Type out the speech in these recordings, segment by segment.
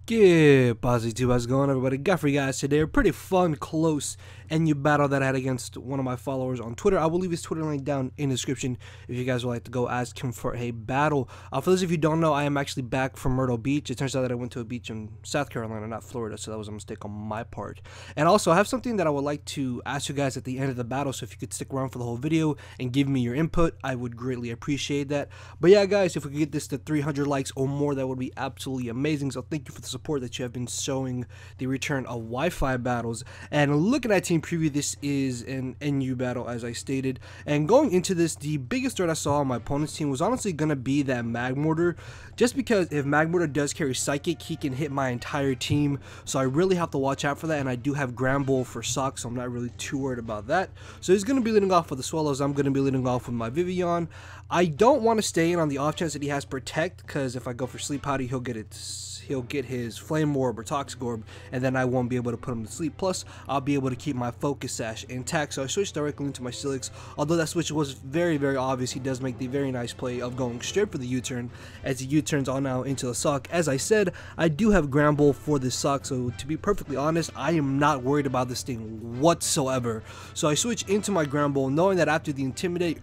Good positive, how's it going, everybody? Got for you guys today a pretty fun, close NU battle that I had against one of my followers on Twitter. I will leave his Twitter link down in the description if you guys would like to go ask him for a battle. For those of you who don't know, I am actually back from Myrtle Beach. It turns out that I went to a beach in South Carolina, not Florida, so that was a mistake on my part. And also, I have something that I would like to ask you guys at the end of the battle, so if you could stick around for the whole video and give me your input, I would greatly appreciate that. But yeah, guys, if we could get this to 300 likes or more, that would be absolutely amazing. So thank you for the support that you have been showing the return of Wi-Fi battles. And looking at team preview, this is an NU battle, as I stated. And going into this, the biggest threat I saw on my opponent's team was honestly going to be that Mag Mortar, just because if Mag Mortar does carry Psychic, he can hit my entire team. So I really have to watch out for that, and I do have Gramble for Sock, so I'm not really too worried about that. So he's going to be leading off with the Swallows. I'm going to be leading off with my Vivian. I don't want to stay in on the off chance that he has Protect, because if I go for Sleep Powder, he'll get his Flame Orb or Toxic Orb, and then I won't be able to put him to sleep. Plus, I'll be able to keep my Focus Sash intact. So I switched directly into my Steelix. Although that switch was very, very obvious, he does make the very nice play of going straight for the U-turn, as he U-turns on now into the Sock. As I said, I do have Gramble for this Sock, so to be perfectly honest, I am not worried about this thing whatsoever. So I switch into my Gramble, knowing that after the Intimidate,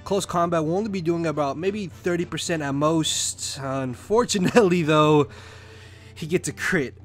close combat will only be doing about maybe 30% at most. Unfortunately, though, he gets a crit,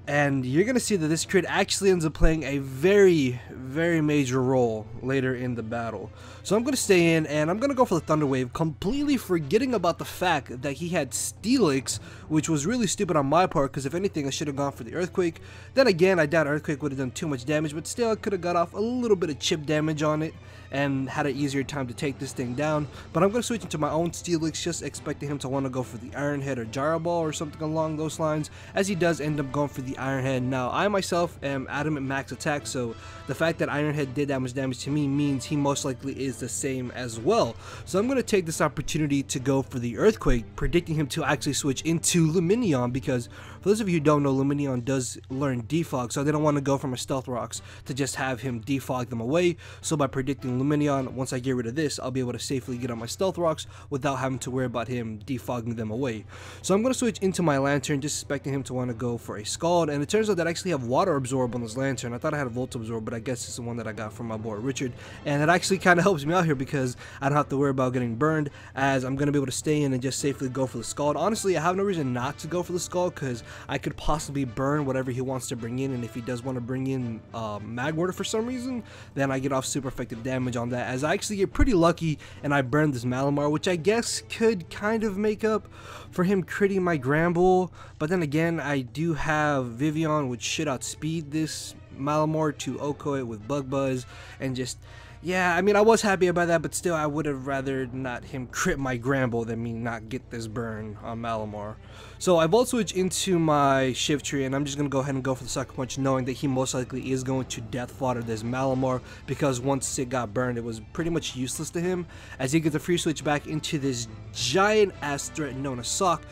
and you're gonna see that this crit actually ends up playing a very, very major role later in the battle. So I'm gonna stay in, and I'm gonna go for the Thunder Wave, completely forgetting about the fact that he had Steelix, which was really stupid on my part, because if anything I should have gone for the Earthquake. Then again, I doubt Earthquake would have done too much damage, but still I could have got off a little bit of chip damage on it and had an easier time to take this thing down. But I'm going to switch into my own Steelix, just expecting him to want to go for the Iron Head or Gyro Ball or something along those lines, as he does end up going for the Iron Head. Now, I myself am Adamant Max Attack, so the fact that Iron Head did that much damage to me means he most likely is the same as well. So I'm going to take this opportunity to go for the Earthquake, predicting him to actually switch into Lumineon, because for those of you who don't know, Lumineon does learn Defog, so I didn't want to go for my Stealth Rocks to just have him defog them away. So by predicting Lumineon, once I get rid of this, I'll be able to safely get on my Stealth Rocks without having to worry about him defogging them away. So I'm going to switch into my Lantern, just expecting him to want to go for a Scald, and it turns out that I actually have Water Absorb on this Lantern. I thought I had a Volt Absorb, but I guess it's the one that I got from my boy Richard, and it actually kind of helps me out here because I don't have to worry about getting burned, as I'm going to be able to stay in and just safely go for the Scald. Honestly, I have no reason not to go for the Scald, because I could possibly burn whatever he wants to bring in, and if he does want to bring in Mag Mortar for some reason, then I get off super effective damage on that, as I actually get pretty lucky and I burned this Malamar, which I guess could kind of make up for him critting my Gramble. But then again, I do have Vivian, which should outspeed this Malamar to Oko it with Bug Buzz, and just, yeah, I mean, I was happy about that, but still, I would have rather not him crit my Gramble than me not get this burn on Malamar. So I Volt Switch into my Shift Tree, and I'm just going to go ahead and go for the Sucker Punch, knowing that he most likely is going to Death Fodder this Malamar, because once it got burned, it was pretty much useless to him, as he gets a free switch back into this giant-ass threat known as Sock.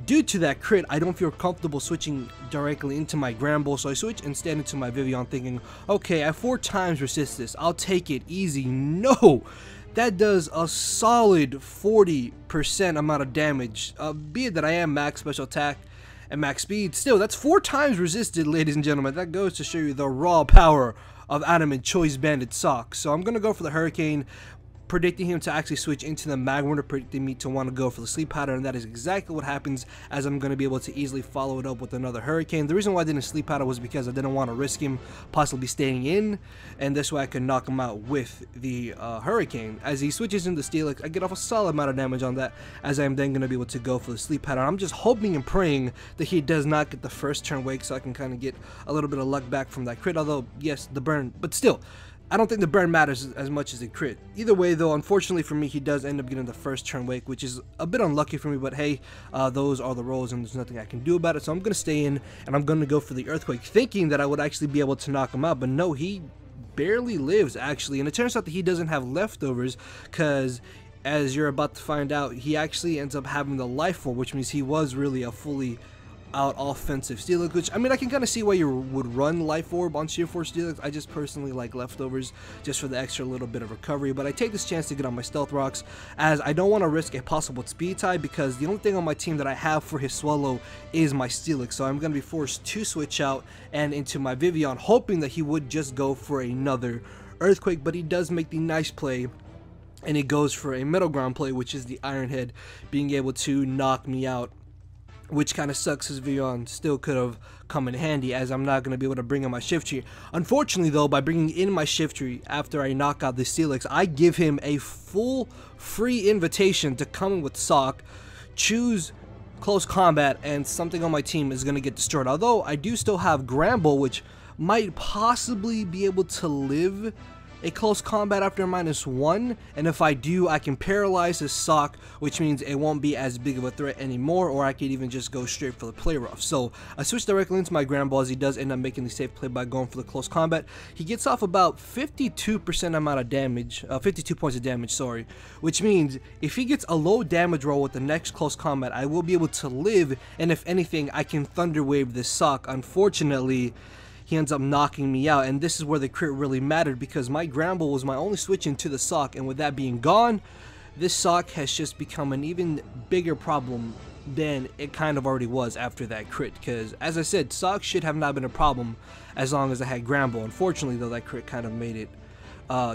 Due to that crit, I don't feel comfortable switching directly into my Gramble, so I switch instead into my Vivian, thinking, okay, I 4 times resist this, I'll take it easy. No! That does a solid 40% amount of damage, be it that I am max special attack and max speed. Still, that's 4 times resisted, ladies and gentlemen. That goes to show you the raw power of Adamant Choice Banded Sock. So I'm going to go for the Hurricane, predicting him to actually switch into the Mag Mortar, predicting me to want to go for the Sleep Powder, and that is exactly what happens, as I'm going to be able to easily follow it up with another Hurricane. The reason why I didn't Sleep Powder was because I didn't want to risk him possibly staying in, and this way I could knock him out with the Hurricane. As he switches into Steelix, I get off a solid amount of damage on that, as I am then going to be able to go for the Sleep Powder. I'm just hoping and praying that he does not get the first turn wake, so I can kind of get a little bit of luck back from that crit, although yes, the burn, but still, I don't think the burn matters as much as the crit. Either way, though, unfortunately for me, he does end up getting the first turn wake, which is a bit unlucky for me, but hey, those are the rolls and there's nothing I can do about it. So I'm going to stay in, and I'm going to go for the Earthquake, thinking that I would actually be able to knock him out, but no, he barely lives, actually. And it turns out that he doesn't have leftovers, because as you're about to find out, he actually ends up having the Life Orb, which means he was really a fully out offensive Steelix, which, I mean, I can kind of see why you would run Life Orb on Tier 4 Steelix. I just personally like Leftovers just for the extra little bit of recovery, but I take this chance to get on my Stealth Rocks as I don't want to risk a possible speed tie, because the only thing on my team that I have for his Swallow is my Steelix, so I'm going to be forced to switch out and into my Vivian, hoping that he would just go for another Earthquake, but he does make the nice play, and he goes for a middle ground play, which is the Iron Head, being able to knock me out, which kind of sucks, as Vion still could have come in handy, as I'm not going to be able to bring in my Shift Tree. Unfortunately, though, by bringing in my Shift Tree after I knock out the Steelix, I give him a full free invitation to come in with Sock, choose close combat, and something on my team is going to get destroyed. Although I do still have Gramble, which might possibly be able to live a close combat after -1, and if I do, I can paralyze his Sock, which means it won't be as big of a threat anymore, or I could even just go straight for the play rough. So I switch directly into my Gramble, as he does end up making the safe play by going for the close combat. He gets off about 52% amount of damage, 52 points of damage, sorry, which means if he gets a low damage roll with the next close combat, I will be able to live, and if anything, I can Thunder Wave this Sock. Unfortunately, he ends up knocking me out, and this is where the crit really mattered, because my Gramble was my only switch into the Sock, and with that being gone, this Sock has just become an even bigger problem than it kind of already was after that crit, because as I said, Sock should have not been a problem as long as I had Gramble. Unfortunately, though, that crit kind of made it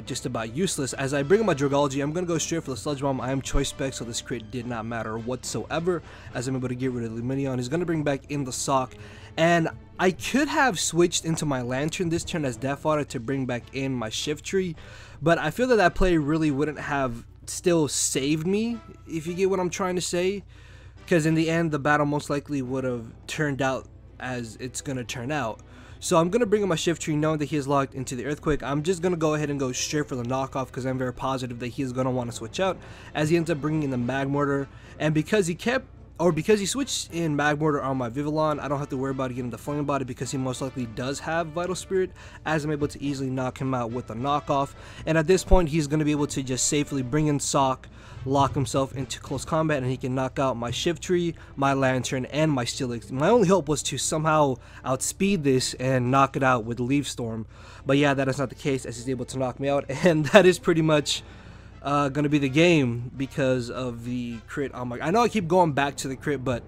just about useless. As I bring in my Dragology, I'm going to go straight for the Sludge Bomb. I am Choice Spec, so this crit did not matter whatsoever, as I'm able to get rid of the Minion. He's going to bring back in the Sock, and I could have switched into my Lantern this turn as Death Fodder to bring back in my Shift Tree, but I feel that that play really wouldn't have still saved me, if you get what I'm trying to say, because in the end, the battle most likely would have turned out as it's going to turn out. So I'm going to bring in my Shift Tree, knowing that he is locked into the Earthquake. I'm just going to go ahead and go straight for the knockoff, because I'm very positive that he is going to want to switch out, as he ends up bringing in the Mag Mortar. And because he switched in Mag Mortar on my Vivillon, I don't have to worry about getting the Flame Body, because he most likely does have Vital Spirit, as I'm able to easily knock him out with the knockoff. And at this point, he's going to be able to just safely bring in Sock, lock himself into close combat, and he can knock out my Shift Tree, my Lantern, and my Steelix. My only hope was to somehow outspeed this and knock it out with Leaf Storm, but yeah, that is not the case, as he's able to knock me out, and that is pretty much gonna be the game because of the crit on my... I know I keep going back to the crit, but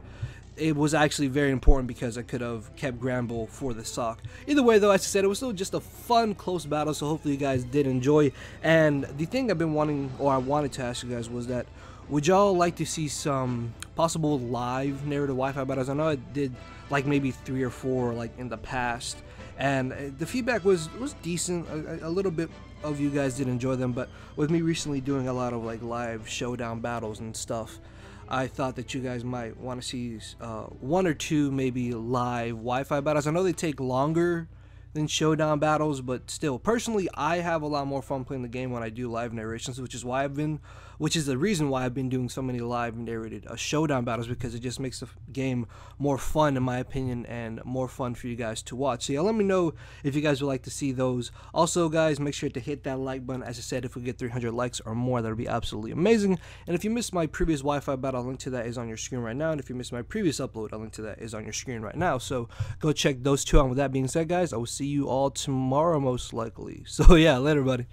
it was actually very important because I could have kept Gramble for the Sock. Either way, though, as I said, it was still just a fun, close battle, so hopefully you guys did enjoy. And the thing I've been wanting, or I wanted to ask you guys, was that would y'all like to see some possible live narrative Wi-Fi battles? I know I did like maybe 3 or 4 like in the past, and the feedback was decent. A little bit of you guys did enjoy them, but with me recently doing a lot of like live showdown battles and stuff, I thought that you guys might want to see 1 or 2 maybe live Wi-Fi battles. I know they take longer than showdown battles, but still, personally, I have a lot more fun playing the game when I do live narrations, which is the reason why I've been doing so many live narrated showdown battles, because it just makes the game more fun, in my opinion, and more fun for you guys to watch. So yeah, let me know if you guys would like to see those. Also, guys, make sure to hit that like button. As I said, if we get 300 likes or more, that would be absolutely amazing. And if you missed my previous Wi-Fi battle, a link to that is on your screen right now. And if you missed my previous upload, a link to that is on your screen right now. So go check those 2 out. With that being said, guys, I will see you all tomorrow most likely. So yeah, later, buddy.